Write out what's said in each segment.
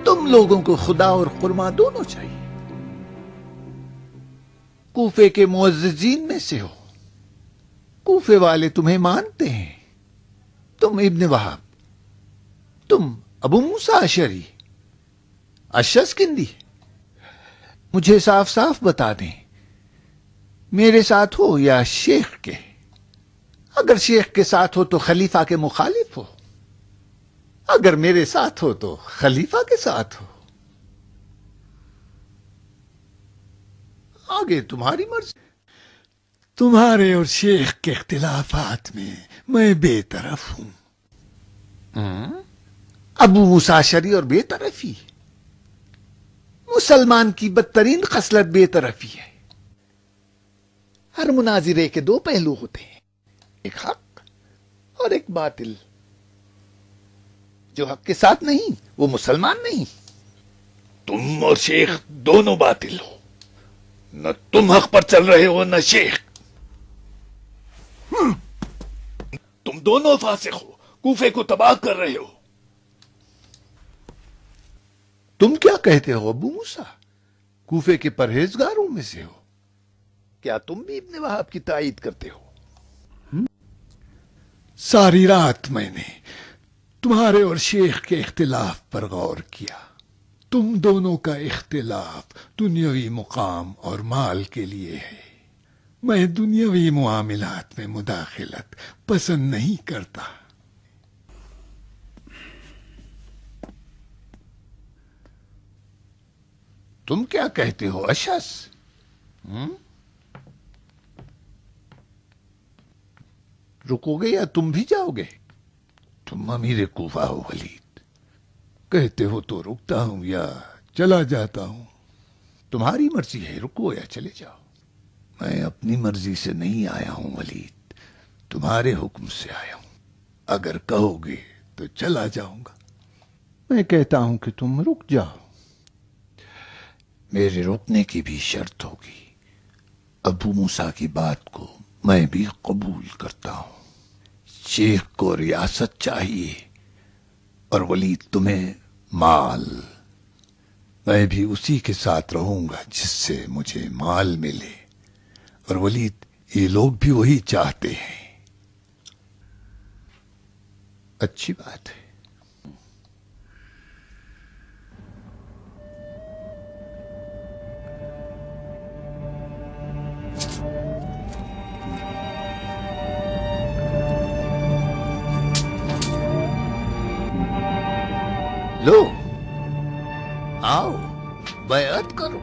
تم لوگوں کو خدا اور خرما دونوں چاہیے. کوفے کے معززین میں سے ہو. کوفے والے تمہیں مانتے ہیں. تم ابن وہب، تم ابو موسیٰ اشعری، اشعث کندی. مجھے صاف صاف بتا دیں، میرے ساتھ ہو یا شیخ کے؟ اگر شیخ کے ساتھ ہو تو خلیفہ کے مخالف ہو، اگر میرے ساتھ ہو تو خلیفہ کے ساتھ ہو. آگے تمہاری مرضی. تمہارے اور شیخ کے اختلافات میں بے طرف ہوں. ابو موسیٰ اشعری اور بے طرفی؟ مسلمان کی بدترین خصلت بے طرفی ہے. ہر مناظرے کے دو پہلو ہوتے ہیں، ایک حق اور ایک باطل. جو حق کے ساتھ نہیں وہ مسلمان نہیں. تم اور شیخ دونوں باطل ہو. نہ تم حق پر چل رہے ہو نہ شیخ. تم دونوں فاسق ہو، کوفے کو تباہ کر رہے ہو. تم کیا کہتے ہو ابو موسیٰ؟ کوفے کے پرہیزگاروں میں سے ہو. کیا تم بھی ابن وہب کی تائید کرتے ہو؟ ساری رات میں نے تمہارے اور شیخ کے اختلاف پر غور کیا. تم دونوں کا اختلاف دنیاوی مقام اور مال کے لیے ہے. میں دنیاوی معاملات میں مداخلت پسند نہیں کرتا. تم کیا کہتے ہو اشعث؟ رکو گے یا تم بھی جاؤ گے؟ تم امیر کوفہ ہو ولید، کہتے ہو تو رکتا ہوں یا چلا جاتا ہوں. تمہاری مرضی ہے، رکو یا چلے جاؤ. میں اپنی مرضی سے نہیں آیا ہوں ولید، تمہارے حکم سے آیا ہوں. اگر کہو گے تو چلا جاؤں گا. میں کہتا ہوں کہ تم رک جاؤ. میرے رکنے کی بھی شرط ہوگی. ابو موسیٰ کی بات کو میں بھی قبول کرتا ہوں. شیخ کو ریاست چاہیے اور ولید تمہیں مال. میں بھی اسی کے ساتھ رہوں گا جس سے مجھے مال ملے. اور ولید یہ لوگ بھی وہی چاہتے ہیں. اچھی بات ہے. لو آؤ بیعت کرو.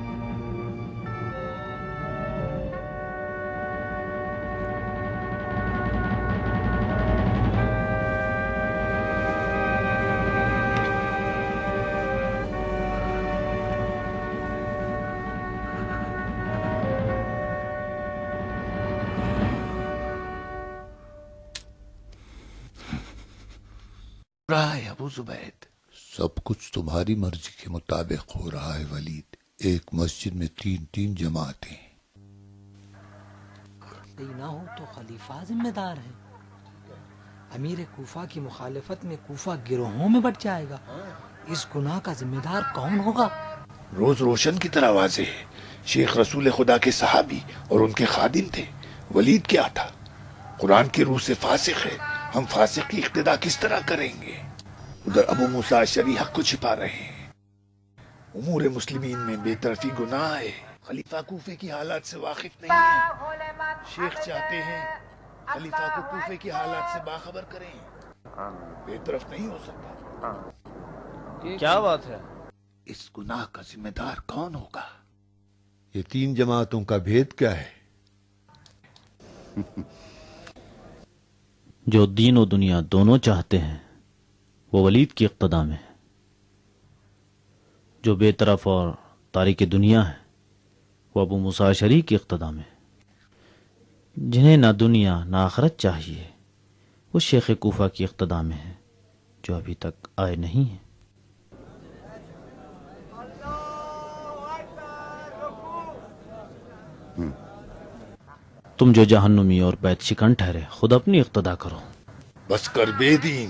رہا ہے ابو زبید، سب کچھ تمہاری مرضی کے مطابق ہو رہا ہے ولید. ایک مسجد میں 3 جماعتیں. نہ ہو تو خلیفہ ذمہ دار ہے. امیر کوفہ کی مخالفت میں کوفہ گروہوں میں بٹ جائے گا. اس گناہ کا ذمہ دار کون ہوگا؟ روز روشن کی طرح واضح ہے. شیخ رسول خدا کے صحابی اور ان کے خادم تھے. ولید کیا تھا؟ قرآن کی روح سے فاسق ہے. ہم فاسق کی اقتدا کس طرح کریں گے؟ ادھر ابو موسیٰ اشعری حق کو چھپا رہے ہیں. امور مسلمین میں بے طرفی گناہ ہے. خلیفہ کوفے کی حالات سے واقف نہیں ہے. شیخ چاہتے ہیں خلیفہ کو کوفے کی حالات سے باخبر کریں. بے طرف نہیں ہو سکتا. کیا بات ہے؟ اس گناہ کا ذمہ دار کون ہوگا؟ یہ 3 جماعتوں کا بھید کیا ہے؟ جو دین و دنیا دونوں چاہتے ہیں وہ ولید کی اقتدا میں ہے. جو بے طرف اور تارک دنیا ہے وہ ابو موسیٰ اشعری کی اقتدا میں ہے. جنہیں نہ دنیا نہ آخرت چاہیے وہ شیخ کوفہ کی اقتدا میں ہیں جو ابھی تک آئے نہیں ہیں۔ تم جو جہنمی اور بیت شکن ٹھہرے خود اپنی اقتدا کرو۔ بس کر بے دین،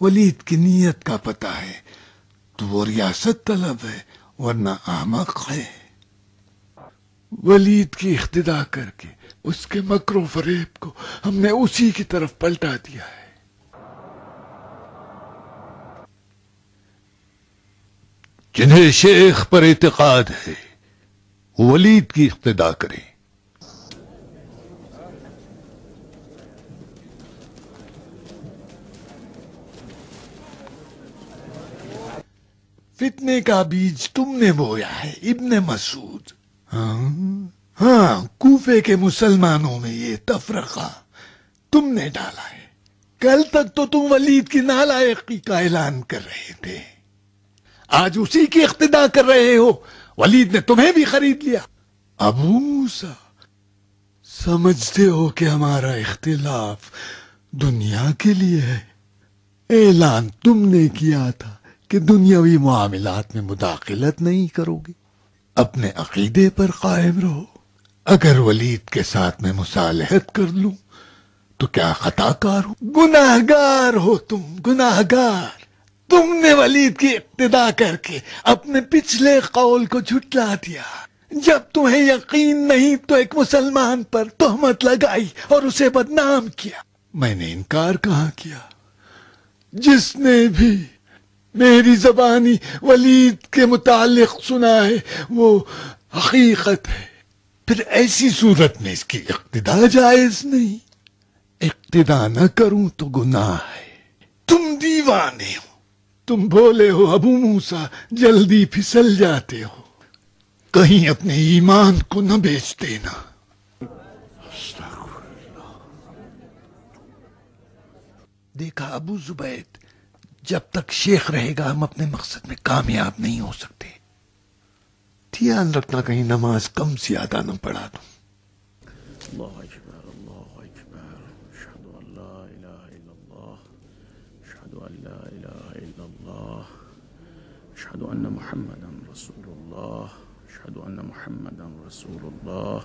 ولید کی نیت کا پتہ ہے تو وہ ریاست طلب ہے ورنہ احمق ہے. ولید کی اقتدا کر کے اس کے مکر و فریب کو ہم نے اسی کی طرف پلٹا دیا ہے. جنہیں شیخ پر اعتقاد ہے وہ ولید کی اقتدا کریں. فتنے کا بیج تم نے بویا ہے ابن مسعود. ہاں کوفے کے مسلمانوں میں یہ تفرقہ تم نے ڈالا ہے. کل تک تو تم ولید کی نالائقی کا اعلان کر رہے تھے، آج اسی کی اقتدا کر رہے ہو. ولید نے تمہیں بھی خرید لیا. ابو موسیٰ، سمجھتے ہو کہ ہمارا اختلاف دنیا کے لیے ہے؟ اعلان تم نے کیا تھا کہ دنیاوی معاملات میں مداخلت نہیں کرو گے. اپنے عقیدے پر قائم رہو. اگر ولید کے ساتھ میں مصالحت کر لوں تو کیا خطا کار ہوں؟ گناہگار ہو تم، گناہگار. تم نے ولید کی اقتدا کر کے اپنے پچھلے قول کو جھٹلا دیا. جب تمہیں یقین نہیں تو ایک مسلمان پر تہمت لگائی اور اسے بدنام کیا. میں نے انکار کہاں کیا؟ جس نے بھی میری زبانی ولید کے متعلق سنا ہے وہ حقیقت ہے. پھر ایسی صورت میں اس کی اقتدا جائز نہیں. اقتدا نہ کروں تو گناہ ہے. تم دیوانے ہو. تم بولے ہو ابو موسیٰ جلدی پھسل جاتے ہو. کہیں اپنے ایمان کو نہ بیچ دینا. دیکھا ابو زبید، جب تک شیخ رہے گا ہم اپنے مقصد میں کامیاب نہیں ہو سکتے. دھیان رکھنا کہیں نماز کم زیادہ نہ پڑھا دوں. اللہ اکبر، اللہ اکبر، اشہد ان لا الہ الا اللہ، اشہد ان لا الہ الا اللہ، اشہد ان محمدا رسول اللہ، اشہد ان محمدا رسول اللہ.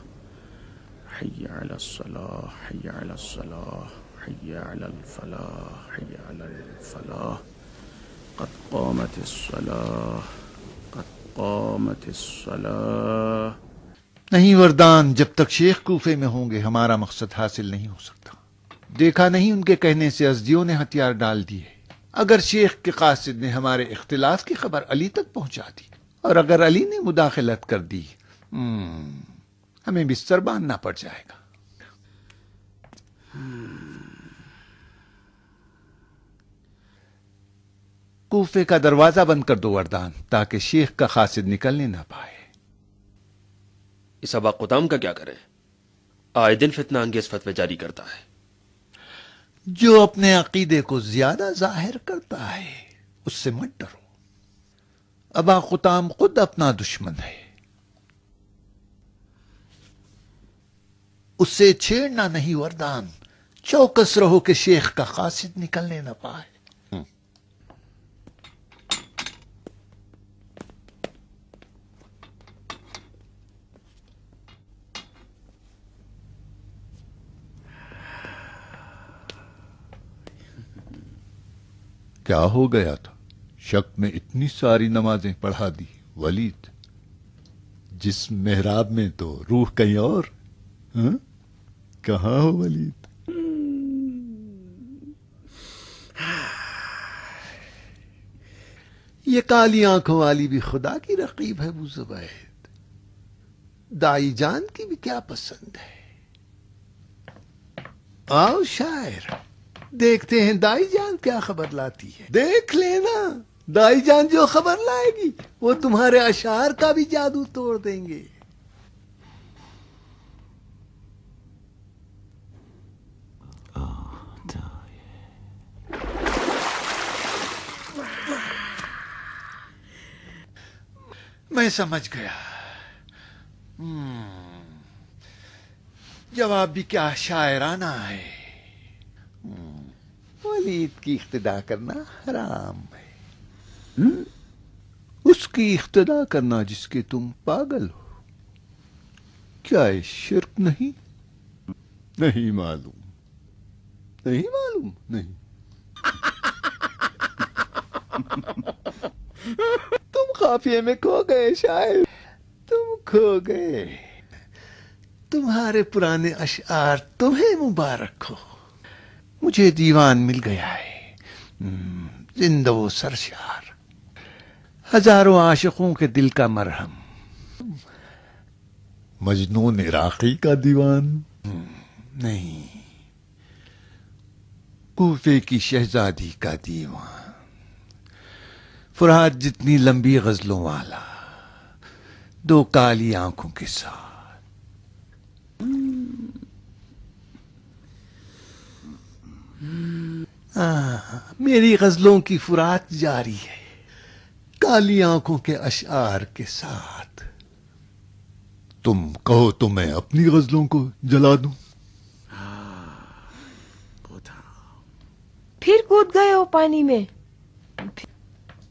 حی علی الصلاة، حی علی الصلاة، حی علی الفلاح، حی علی الفلاح. قد قامت الصلاة، قد قامت الصلاة. نہیں وردان، جب تک شیخ کوفے میں ہوں گے ہمارا مقصد حاصل نہیں ہو سکتا. دیکھا نہیں ان کے کہنے سے ازدیوں نے ہتھیار ڈال دیے. اگر شیخ کے قاصد نے ہمارے اختلاف کی خبر علی تک پہنچا دی اور اگر علی نے مداخلت کر دی ہمیں بستر باندھنا پڑ جائے گا. کوفے کا دروازہ بند کر دو وردان، تاکہ شیخ کا قاصد نکلنے نہ پائے. اس ابا قدام کا کیا کریں؟ آئے دن فتنہ انگیز فتوے جاری کرتا ہے. جو اپنے عقیدے کو زیادہ ظاہر کرتا ہے اس سے مت ڈرو. ابا قدام خود اپنا دشمن ہے، اس سے چھیڑنا نہیں وردان. چوکس رہو کہ شیخ کا قاصد نکلنے نہ پائے. کیا ہو گیا تھا؟ شک میں اتنی ساری نمازیں پڑھا دی ولید. جس محراب میں تو روح کہیں اور. کہاں ہو ولید؟ یہ کالی آنکھوں والی بھی خدا کی رقیب ہے ابو زبید. دائی جان کی بھی کیا پسند ہے. آؤ شاعر، دیکھتے ہیں دائی جان کیا خبر لاتی ہے. دیکھ لینا، دائی جان جو خبر لائے گی وہ تمہارے اشعار کا بھی جادو توڑ دیں گے. میں سمجھ گیا. جواب بھی کیا شاعرانہ ہے. ولید کی اقتدا کرنا حرام ہے. اس کی اقتدا کرنا جس کے تم پاگل ہو، کیا یہ شرک نہیں؟ نہیں معلوم، نہیں معلوم، نہیں. تم قافیے میں کھو گئے شاعر، تم کھو گئے. تمہارے پرانے اشعار تمہیں مبارک ہو. مجھے دیوان مل گیا ہے، زندہ و سرشار، ہزاروں عاشقوں کے دل کا مرہم. مجنون عراقی کا دیوان نہیں، کوفے کی شہزادی کا دیوان، فرات جتنی لمبی غزلوں والا، دو کالی آنکھوں کے ساتھ. میری غزلوں کی فرات جاری ہے، کالی آنکھوں کے اشعار کے ساتھ. تم کہو تو میں اپنی غزلوں کو جلا دوں. پھر کود گئے ہو پانی میں؟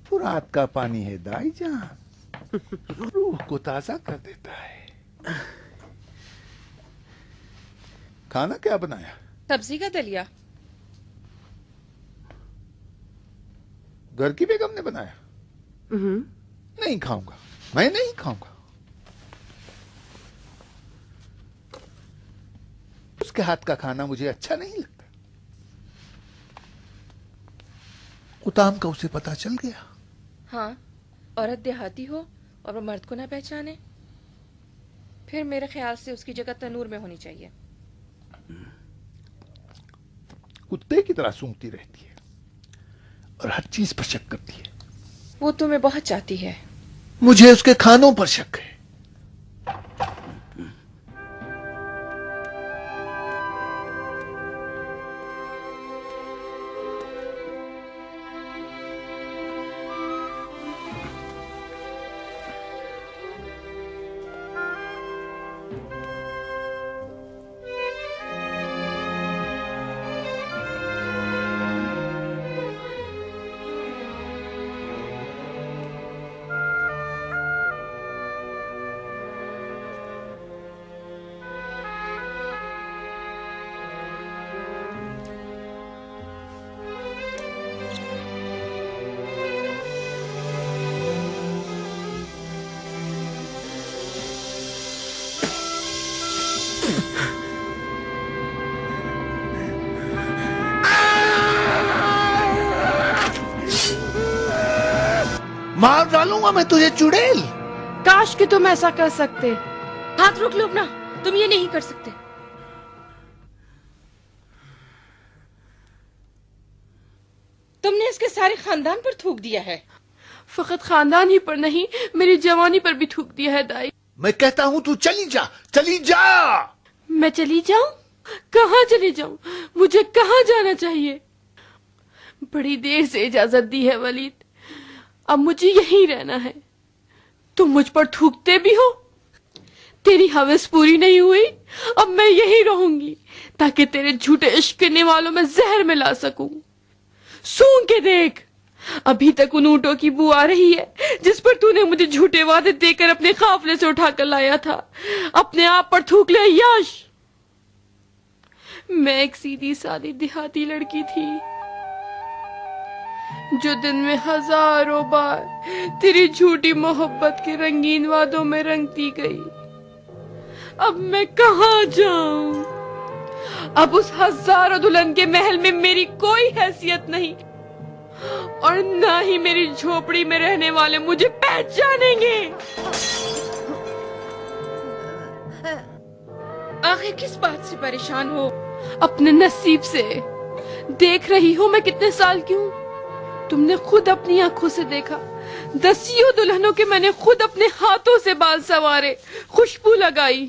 فرات کا پانی ہے دائی جان، روح کو تازہ کر دیتا ہے. کھانا کیا بنایا؟ سبزی کا دلیا. گھر کی بیگم نے بنایا؟ نہیں کھاؤں گا، میں نہیں کھاؤں گا. اس کے ہاتھ کا کھانا مجھے اچھا نہیں لگتا. قطام کا اسے پتا چل گیا. ہاں، عورت دیہاتی ہو اور وہ مرد کو نہ پہچانے، پھر میرے خیال سے اس کی جگہ تنور میں ہونی چاہیے. کتے کی طرح سونگتی رہتی ہے اور ہر چیز پر شک کرتی ہے. وہ تمہیں بہت چاہتی ہے. مجھے اس کے کھانوں پر شک ہے. مار ڈالوں گا میں تجھے چڑیل. کاش کہ تم ایسا کر سکتے. ہاتھ روک لو اپنا، تم یہ نہیں کر سکتے. تم نے اس کے سارے خاندان پر تھوک دیا ہے. فقط خاندان ہی پر نہیں، میری جوانی پر بھی تھوک دیا ہے دائی. میں کہتا ہوں تو چلی جا، چلی جا. میں چلی جاؤں؟ کہاں چلی جاؤں؟ مجھے کہاں جانا چاہیے؟ بڑی دیر سے اجازت دی ہے ولید، اب مجھے یہیں رہنا ہے. تم مجھ پر تھوکتے بھی ہو. تیری ہوس پوری نہیں ہوئی، اب میں یہیں رہوں گی تاکہ تیرے جھوٹے عشق کرنے والوں میں زہر ملا سکوں. سونگ کے دیکھ، ابھی تک ان اونٹوں کی بو آ رہی ہے جس پر تو نے مجھے جھوٹے وعدے دے کر اپنے قافلے سے اٹھا کر لایا تھا. اپنے آپ پر تھوک لے یاش. میں ایک سیدھی سادی دیہاتی لڑکی تھی جو دن میں ہزاروں بار تیری جھوٹی محبت کے رنگین وعدوں میں رنگتی گئی. اب میں کہاں جاؤں؟ اب اس ہزاروں دلہن کے محل میں میری کوئی حیثیت نہیں، اور نہ ہی میری جھوپڑی میں رہنے والے مجھے پہچانیں گے. آخر کس بات سے پریشان ہو؟ اپنے نصیب سے. دیکھ رہی ہو میں کتنے سال کی ہوں. تم نے خود اپنی آنکھوں سے دیکھا. دسیوں دلہنوں کے میں نے خود اپنے ہاتھوں سے بال سنوارے، خوشبو لگائی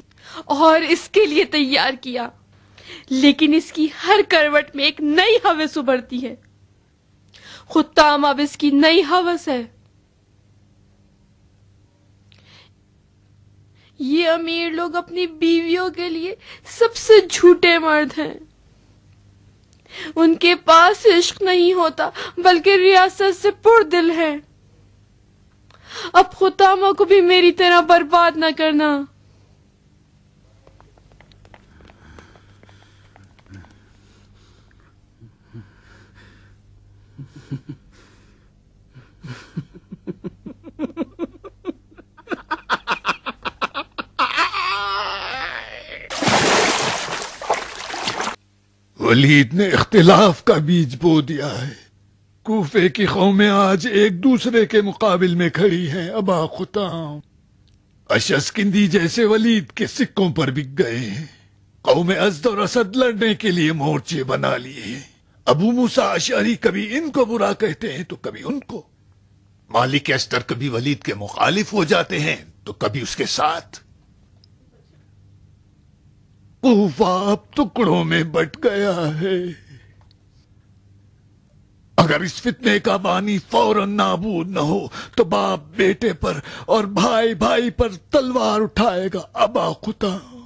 اور اس کے لیے تیار کیا. لیکن اس کی ہر کروٹ میں ایک نئی ہوس ابھرتی ہے. خطام اب اس کی نئی ہوس ہے. یہ امیر لوگ اپنی بیویوں کے لیے سب سے جھوٹے مرد ہیں. ان کے پاس عشق نہیں ہوتا بلکہ ریاست سے پر دل ہے. اب خطامہ کو بھی میری طرح برباد نہ کرنا. ولید نے اختلاف کا بیج بو دیا ہے. کوفے کی قومیں آج ایک دوسرے کے مقابل میں کھڑی ہیں. ابا خطام اشعث کندی جیسے ولید کے سکوں پر بک گئے ہیں. قوم ازد اور اسد لڑنے کے لیے مورچے بنا لیے ہیں. ابو موسیٰ اشعری کبھی ان کو برا کہتے ہیں تو کبھی ان کو. مالک اشتر کبھی ولید کے مخالف ہو جاتے ہیں تو کبھی اس کے ساتھ. کوفہ اب ٹکڑوں میں بٹ گیا ہے. اگر اس فتنے کا بانی فوراً نابود نہ ہو تو باپ بیٹے پر اور بھائی بھائی پر تلوار اٹھائے گا. ابا خطام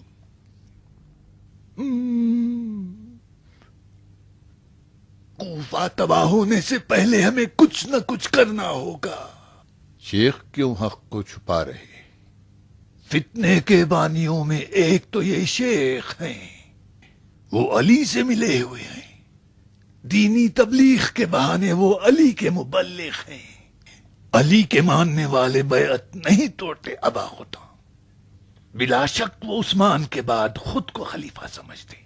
کوفہ تباہ ہونے سے پہلے ہمیں کچھ نہ کچھ کرنا ہوگا. شیخ کیوں حق کو چھپا رہے؟ فتنے کے بانیوں میں ایک تو یہ شیخ ہیں. وہ علی سے ملے ہوئے ہیں. دینی تبلیغ کے بہانے وہ علی کے مبلغ ہیں. علی کے ماننے والے بیعت نہیں توڑتے. ابا خطام بلا شک وہ عثمان کے بعد خود کو خلیفہ سمجھتے ہیں.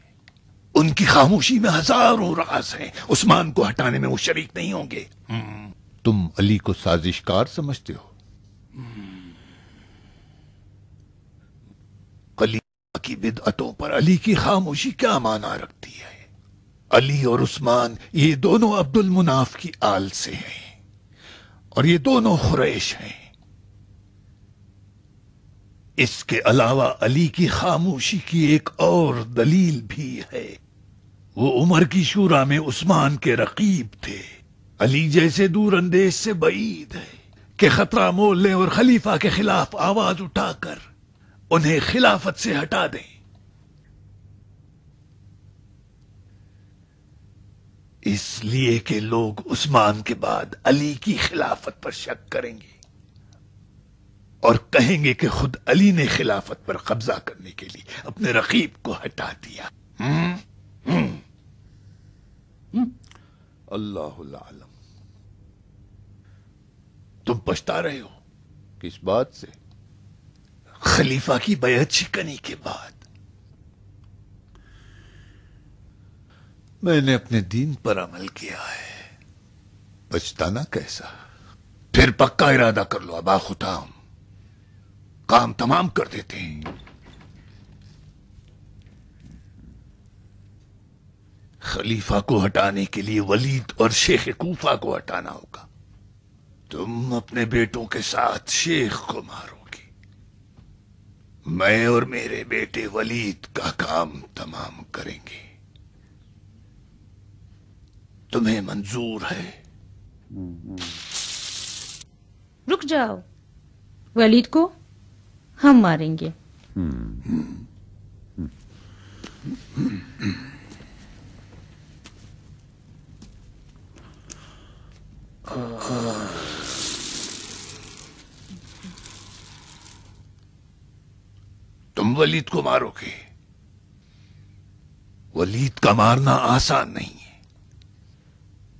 ان کی خاموشی میں ہزاروں راز ہیں. عثمان کو ہٹانے میں وہ شریک نہیں ہوں گے. تم علی کو سازشکار سمجھتے ہو؟ خلیفہ کی بدعتوں پر علی کی خاموشی کیا معنی رکھتی ہے؟ علی اور عثمان یہ دونوں عبد المناف کی آل سے ہیں اور یہ دونوں قریش ہیں. اس کے علاوہ علی کی خاموشی کی ایک اور دلیل بھی ہے. وہ عمر کی شورا میں عثمان کے رقیب تھے. علی جیسے دور اندیش سے بعید ہے کہ خطرہ مول لیں اور خلیفہ کے خلاف آواز اٹھا کر انہیں خلافت سے ہٹا دیں. اس لیے کہ لوگ عثمان کے بعد علی کی خلافت پر شک کریں گے اور کہیں گے کہ خود علی نے خلافت پر قبضہ کرنے کے لیے اپنے رقیب کو ہٹا دیا. اللہ العالم. تم پچھتا رہے ہو کس بات سے؟ خلیفہ کی بیعت شکنی کے بعد. میں نے اپنے دین پر عمل کیا ہے. پچھتانا کیسا؟ پھر پکا ارادہ کر لو. ابا خطام کام تمام کر دیتے ہیں. خلیفہ کو ہٹانے کے لیے ولید اور شیخ کوفہ کو ہٹانا ہوگا. تم اپنے بیٹوں کے ساتھ شیخ کو مارو گے. میں اور میرے بیٹے ولید کا کام تمام کریں گے. تمہیں منظور ہے؟ رک جاؤ. ولید کو ہم ماریں گے. تم ولید کو مارو گے. ولید کا مارنا آسان نہیں ہے.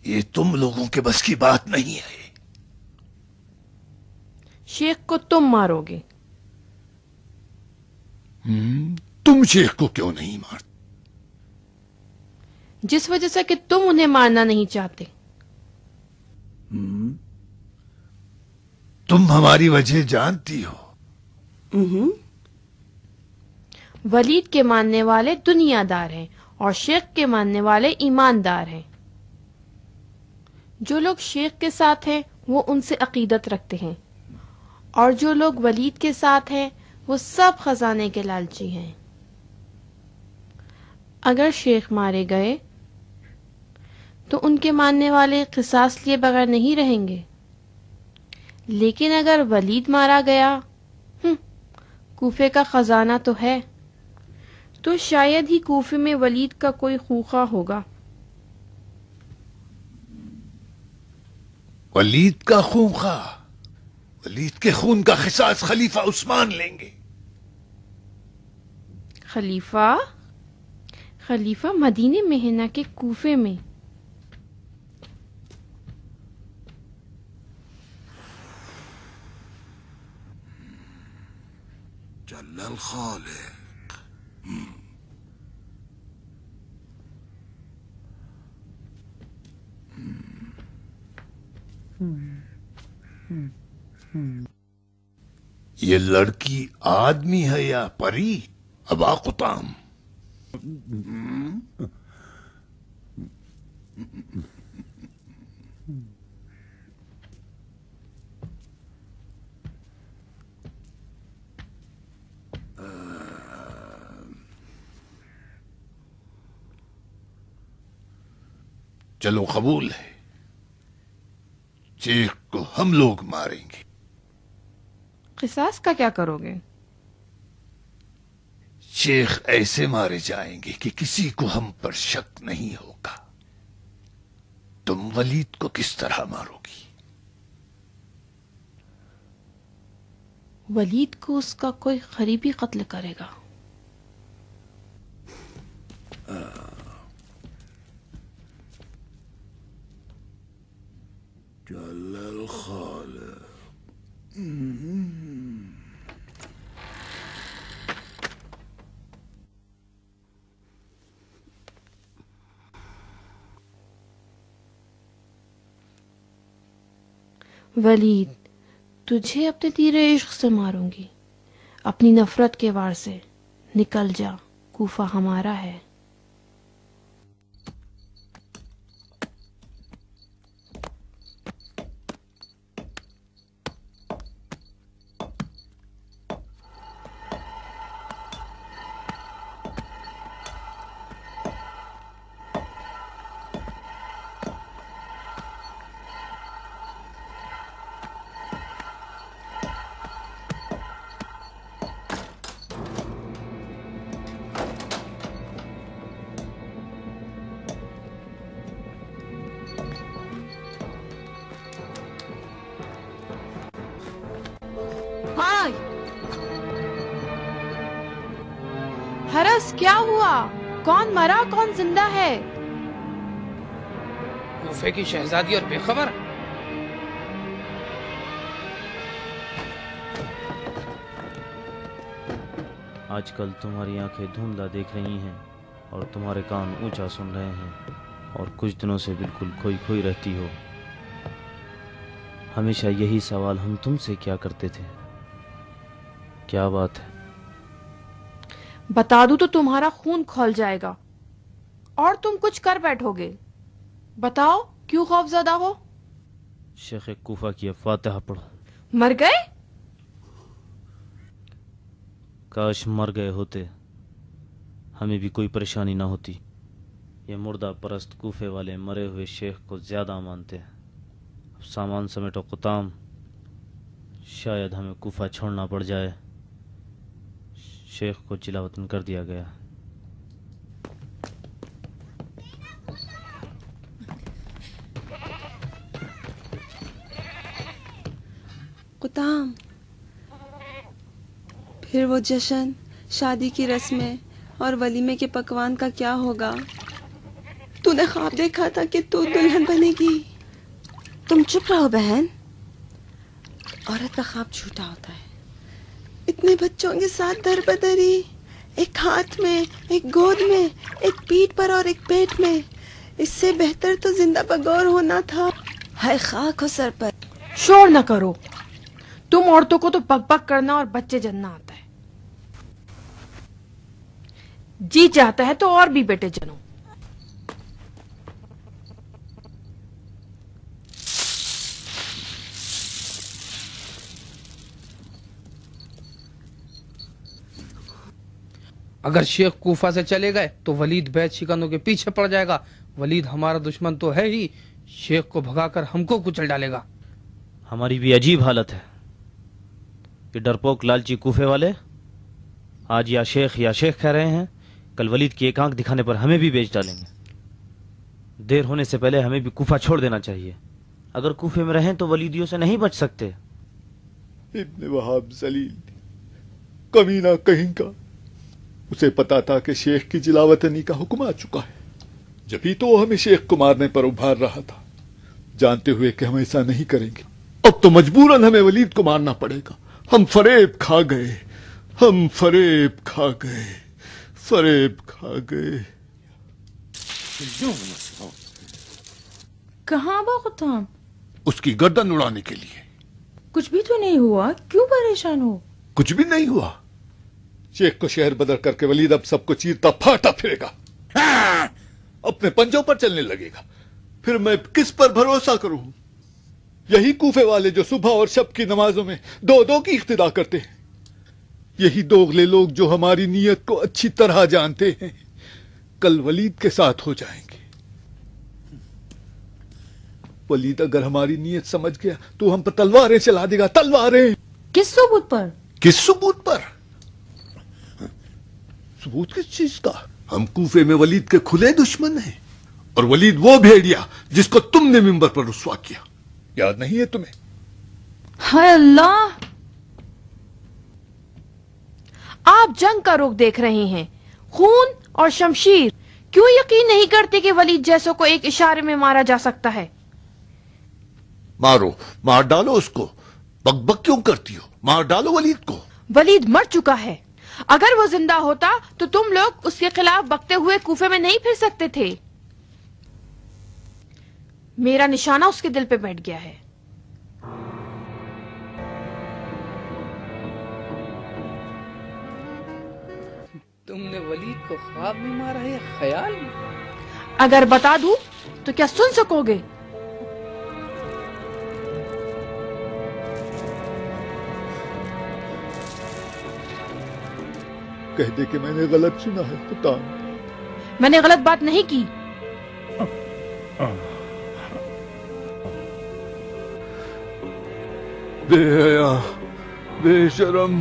یہ تم لوگوں کے بس کی بات نہیں ہے. شیخ کو تم مارو گے. تم شیخ کو کیوں نہیں مارتے؟ جس وجہ سے کہ تم انہیں مارنا نہیں چاہتے. تم ہماری وجہ جانتی ہو. ولید کے ماننے والے دنیا دار ہیں اور شیخ کے ماننے والے ایماندار ہیں. جو لوگ شیخ کے ساتھ ہیں وہ ان سے عقیدت رکھتے ہیں اور جو لوگ ولید کے ساتھ ہیں وہ سب خزانے کے لالچی ہیں. اگر شیخ مارے گئے تو ان کے ماننے والے قصاص لیے بغیر نہیں رہیں گے. لیکن اگر ولید مارا گیا، کوفے کا خزانہ تو ہے، تو شاید ہی کوفے میں ولید کا کوئی خوخہ ہوگا. ولید کا خوخہ؟ ولید کے خون کا قصاص خلیفہ عثمان لیں گے. خلیفہ مدینے میں ہے نہ کہ کوفے میں. جل الخالق. یہ لڑکی آدمی ہے یا پری ابا قطام؟ چلو قبول ہے، شیخ کو ہم لوگ ماریں گے۔ قصاص کا کیا کرو گے؟ شیخ ایسے مارے جائیں گے کہ کسی کو ہم پر شک نہیں ہوگا۔ تم ولید کو کس طرح مارو گی؟ ولید کو اس کا کوئی قریبی قتل کرے گا۔ جل الخالق۔ ولید، تجھے اپنے تیر عشق سے ماروں گی، اپنی نفرت کے وار سے نکل جا، کوفہ ہمارا ہے۔ ہرس، کیا ہوا؟ کون مرا، کون زندہ ہے؟ کوفے کی شہزادی اور بے خبر؟ آج کل تمہاری آنکھیں دھندلا دیکھ رہی ہیں اور تمہارے کان اونچا سن رہے ہیں، اور کچھ دنوں سے بالکل کھوئی کھوئی رہتی ہو۔ ہمیشہ یہی سوال ہم تم سے کیا کرتے تھے، کیا بات ہے؟ بتا دوں تو تمہارا خون کھول جائے گا اور تم کچھ کر بیٹھو گے۔ بتاؤ کیوں خوف زدہ ہو؟ شیخ کوفہ کی فاتحہ پڑھو۔ مر گئے؟ کاش مر گئے ہوتے، ہمیں بھی کوئی پریشانی نہ ہوتی۔ یہ مردہ پرست کوفے والے مرے ہوئے شیخ کو زیادہ مانتے ہیں۔ اب سامان سمیٹو قطام، شاید ہمیں کوفہ چھوڑنا پڑ جائے۔ شیخ کو جلا وطن کر دیا گیا۔ قطام، پھر وہ جشن، شادی کی رسمیں اور ولیمے کے پکوان کا کیا ہوگا؟ تو نے خواب دیکھا تھا کہ تو دلہن بنے گی۔ تم چپ رہو بہن، عورت کا خواب جھوٹا ہوتا ہے۔ اتنے بچوں کے ساتھ در بدری، ایک ہاتھ میں، ایک گود میں، ایک پیٹھ پر اور ایک پیٹ میں، اس سے بہتر تو زندہ بغور ہونا تھا۔ ہائے خاک ہو سر پر۔ شور نہ کرو، تم عورتوں کو تو بک بک کرنا اور بچے جننا آتا ہے۔ جی چاہتا ہے تو اور بھی بیٹے جنو۔ اگر شیخ کوفہ سے چلے گئے تو ولید بیت شکنوں کے پیچھے پڑ جائے گا۔ ولید ہمارا دشمن تو ہے ہی، شیخ کو بھگا کر ہم کو کچل ڈالے گا۔ ہماری بھی عجیب حالت ہے۔ یہ ڈرپوک لالچی کوفے والے آج یا شیخ کہہ رہے ہیں، کل ولید کی ایک آنکھ دکھانے پر ہمیں بھی بیچ ڈالیں گے۔ دیر ہونے سے پہلے ہمیں بھی کوفہ چھوڑ دینا چاہیے۔ اگر کوفے میں رہیں تو ولیدیوں سے نہیں بچ سکتے۔ ابن وہاب ذلیل کمینہ کہیں کا، اسے پتا تھا کہ شیخ کی جلاوطنی کا حکم آ چکا ہے، جبھی تو وہ ہمیں شیخ کو مارنے پر ابھار رہا تھا، جانتے ہوئے کہ ہم ایسا نہیں کریں گے۔ اب تو مجبوراً ہمیں ولید کو مارنا پڑے گا۔ ہم فریب کھا گئے، ہم فریب کھا گئے، فریب کھا گئے۔ کہاں ابا قطام؟ اس کی گردن اڑانے کے لیے. کچھ بھی تو نہیں ہوا, کیوں پریشان ہو؟ کچھ بھی نہیں ہوا. شیخ کو شہر بدر کر کے ولید اب سب کو چیرتا پھاڑتا پھرے گا, اپنے پنجوں پر چلنے لگے گا. پھر میں کس پر بھروسہ کروں؟ یہی کوفے والے جو صبح اور شب کی نمازوں میں 2 کی اقتدا کرتے ہیں, یہی دوغلے لوگ جو ہماری نیت کو اچھی طرح جانتے ہیں, کل ولید کے ساتھ ہو جائیں گے. ولید اگر ہماری نیت سمجھ گیا تو ہم پر تلواریں چلا دے گا. تلواریں کس ثبوت پر؟ کس ثبوت پر؟ ثبوت کس چیز کا؟ ہم کوفے میں ولید کے کھلے دشمن ہیں, اور ولید وہ بھیڑیا جس کو تم نے ممبر پر رسوا کیا. یاد نہیں ہے تمہیں؟ ہائے اللہ, آپ جنگ کا رخ دیکھ رہے ہیں, خون اور شمشیر. کیوں یقین نہیں کرتے کہ ولید جیسوں کو ایک اشارے میں مارا جا سکتا ہے؟ مارو, مار ڈالو اس کو. بک بک کیوں کرتی ہو؟ مار ڈالو ولید کو. ولید مر چکا ہے. اگر وہ زندہ ہوتا تو تم لوگ اس کے خلاف بکتے ہوئے کوفے میں نہیں پھر سکتے تھے. میرا نشانہ اس کے دل پہ بیٹھ گیا ہے. تم نے ولید کو خواب میں مارا ہے یا خیال میں؟ اگر بتا دوں تو کیا سن سکو گے؟ کہہ دے کہ میں نے غلط سنا ہے. پتا میں نے غلط بات نہیں کی. بے حیا, بے شرم,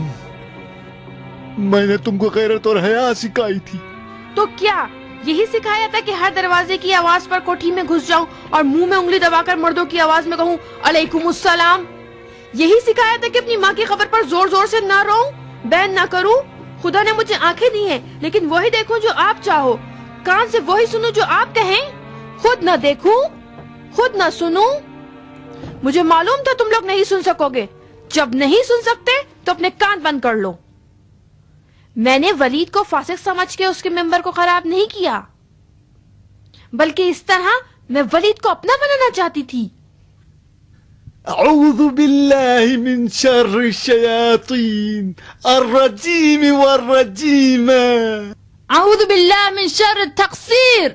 میں نے تم کو غیرت اور حیا سکھائی تھی. تو کیا یہی سکھایا تھا کہ ہر دروازے کی آواز پر کوٹھی میں گھس جاؤں اور منہ میں انگلی دبا کر مردوں کی آواز میں کہوں علیکم السلام؟ یہی سکھایا تھا کہ اپنی ماں کی خبر پر زور زور سے نہ روؤں, بین نہ کروں؟ خدا نے مجھے آنکھیں دی ہیں لیکن وہی دیکھوں جو آپ چاہو, کان سے وہی سنوں جو آپ کہیں. خود نہ دیکھوں, خود نہ سنوں. مجھے معلوم تھا تم لوگ نہیں سن سکو گے. جب نہیں سن سکتے تو اپنے کان بند کر لو. میں نے ولید کو فاسق سمجھ کے اس کے ممبر کو خراب نہیں کیا, بلکہ اس طرح میں ولید کو اپنا بنانا چاہتی تھی. اعوذ باللہ من شر الشیاطین الرجیم والرجیم. اعوذ باللہ من شر التقصیر.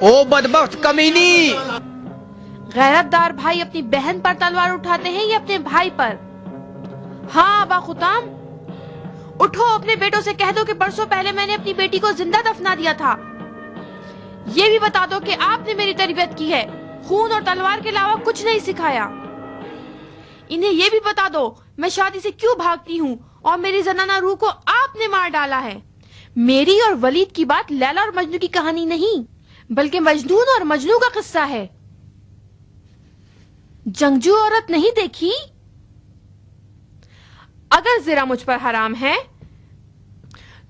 او بدبخت کمینی, غیرت دار بھائی اپنی بہن پر تلوار اٹھاتے ہیں یا اپنے بھائی پر؟ ہاں ابا خطام, اٹھو, اپنے بیٹوں سے کہہ دو کہ برسوں پہلے میں نے اپنی بیٹی کو زندہ دفنا دیا تھا. یہ بھی بتا دو کہ آپ نے میری تربیت کی ہے, خون اور تلوار کے علاوہ کچھ نہیں سکھایا. انہیں یہ بھی بتا دو میں شادی سے کیوں بھاگتی ہوں اور میری زنانہ روح کو آپ نے مار ڈالا ہے. میری اور ولید کی بات لیلا اور مجنو کی کہانی نہیں, بلکہ مجنون اور مجنو کا قصہ ہے. جنگجو عورت نہیں دیکھی؟ اگر زرا مجھ پر حرام ہے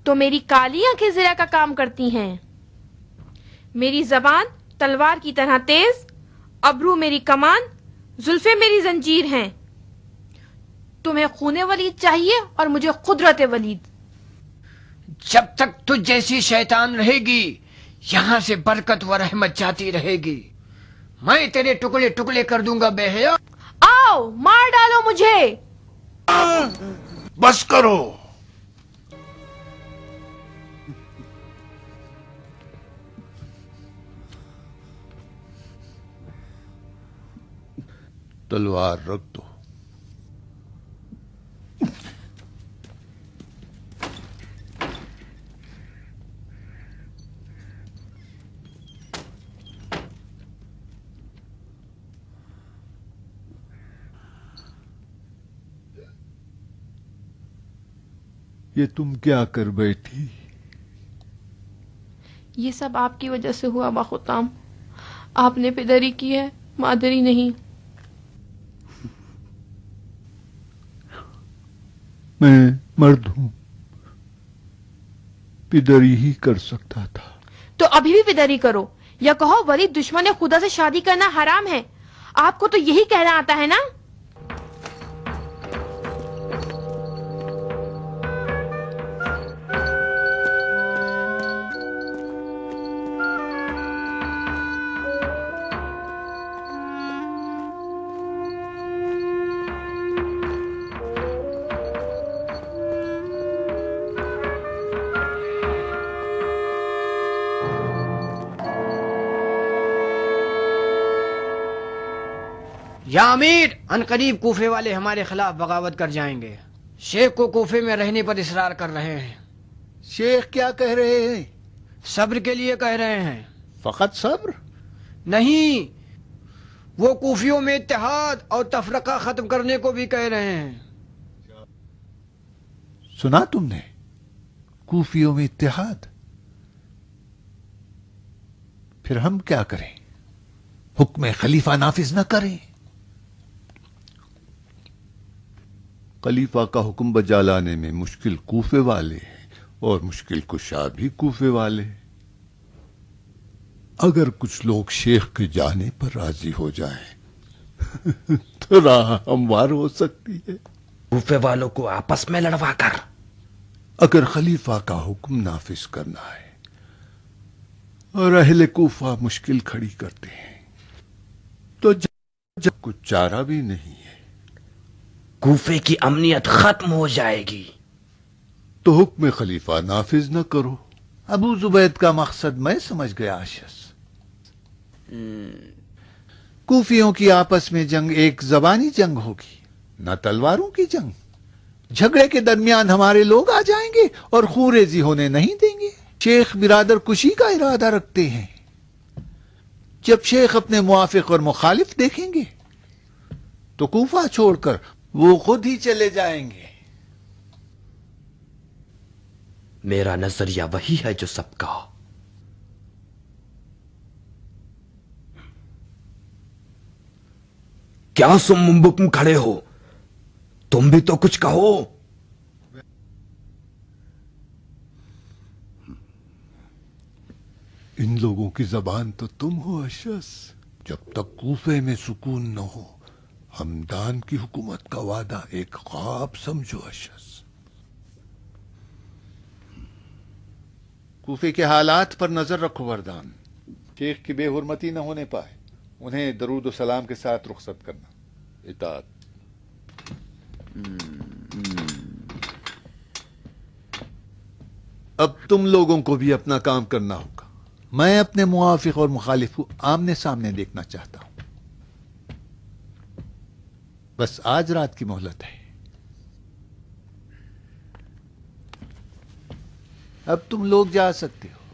تو میری کالی آنکھیں زرا کا کام کرتی ہیں. میری زبان تلوار کی طرح تیز, ابرو میری کمان, زلفیں میری زنجیر ہیں. تمہیں خون ولید چاہیے اور مجھے قدرت ولید. جب تک تجھ جیسی شیطان رہے گی یہاں سے برکت و رحمت جاتی رہے گی. میں تیرے ٹکڑے ٹکڑے کر دوں گا بے حیا. آؤ مار ڈالو مجھے. بس کرو. تلوار رکھ دو. یہ تم کیا کر بیٹھی؟ یہ سب آپ کی وجہ سے ہوا ابا خطام. آپ نے پدری کی ہے, مادری نہیں. میں مرد ہوں, پدری ہی کر سکتا تھا. تو ابھی بھی پدری کرو, یا کہو ولید دشمن خدا سے شادی کرنا حرام ہے. آپ کو تو یہی کہنا آتا ہے نا. یا امیر، ان قریب کوفے والے ہمارے خلاف بغاوت کر جائیں گے. شیخ کو کوفے میں رہنے پر اصرار کر رہے ہیں. شیخ کیا کہہ رہے ہیں؟ صبر کے لیے کہہ رہے ہیں. فقط صبر؟ نہیں، وہ کوفیوں میں اتحاد اور تفرقہ ختم کرنے کو بھی کہہ رہے ہیں. سنا تم نے؟ کوفیوں میں اتحاد؟ پھر ہم کیا کریں؟ حکم خلیفہ نافذ نہ کریں؟ خلیفہ کا حکم بجا لانے میں مشکل کوفے والے ہیں اور مشکل کشا بھی کوفے والے. اگر کچھ لوگ شیخ کے جانے پر راضی ہو جائیں تو راہ ہموار ہو سکتی ہے. کوفے والوں کو آپس میں لڑوا کر. اگر خلیفہ کا حکم نافذ کرنا ہے اور اہل کوفہ مشکل کھڑی کرتے ہیں تو جب کچھ چارہ بھی نہیں ہے. کوفے کی امنیت ختم ہو جائے گی. تو حکم خلیفہ نافذ نہ کرو. ابو زبید کا مقصد میں سمجھ گیا اشس. کوفیوں کی آپس میں جنگ ایک زبانی جنگ ہوگی، نہ تلواروں کی جنگ. جھگڑے کے درمیان ہمارے لوگ آ جائیں گے اور خون ریزی ہونے نہیں دیں گے. شیخ برادر کشی کا ارادہ رکھتے ہیں. جب شیخ اپنے موافق اور مخالف دیکھیں گے تو کوفہ چھوڑ کر وہ خود ہی چلے جائیں گے. میرا نظریہ وہی ہے جو سب کا. کیا سم بکم کھڑے ہو؟ تم بھی تو کچھ کہو. ان لوگوں کی زبان تو تم ہو اشس. جب تک کوفے میں سکون نہ ہو ہمدان کی حکومت کا وعدہ ایک خواب سمجھو اشس. کوفے کے حالات پر نظر رکھو وردان. شیخ کی بے حرمتی نہ ہونے پائے. انہیں درود و سلام کے ساتھ رخصت کرنا. اطاعت. اب تم لوگوں کو بھی اپنا کام کرنا ہوگا. میں اپنے موافق اور مخالف کو آمنے سامنے دیکھنا چاہتا ہوں. بس آج رات کی مہلت ہے. اب تم لوگ جا سکتے ہو.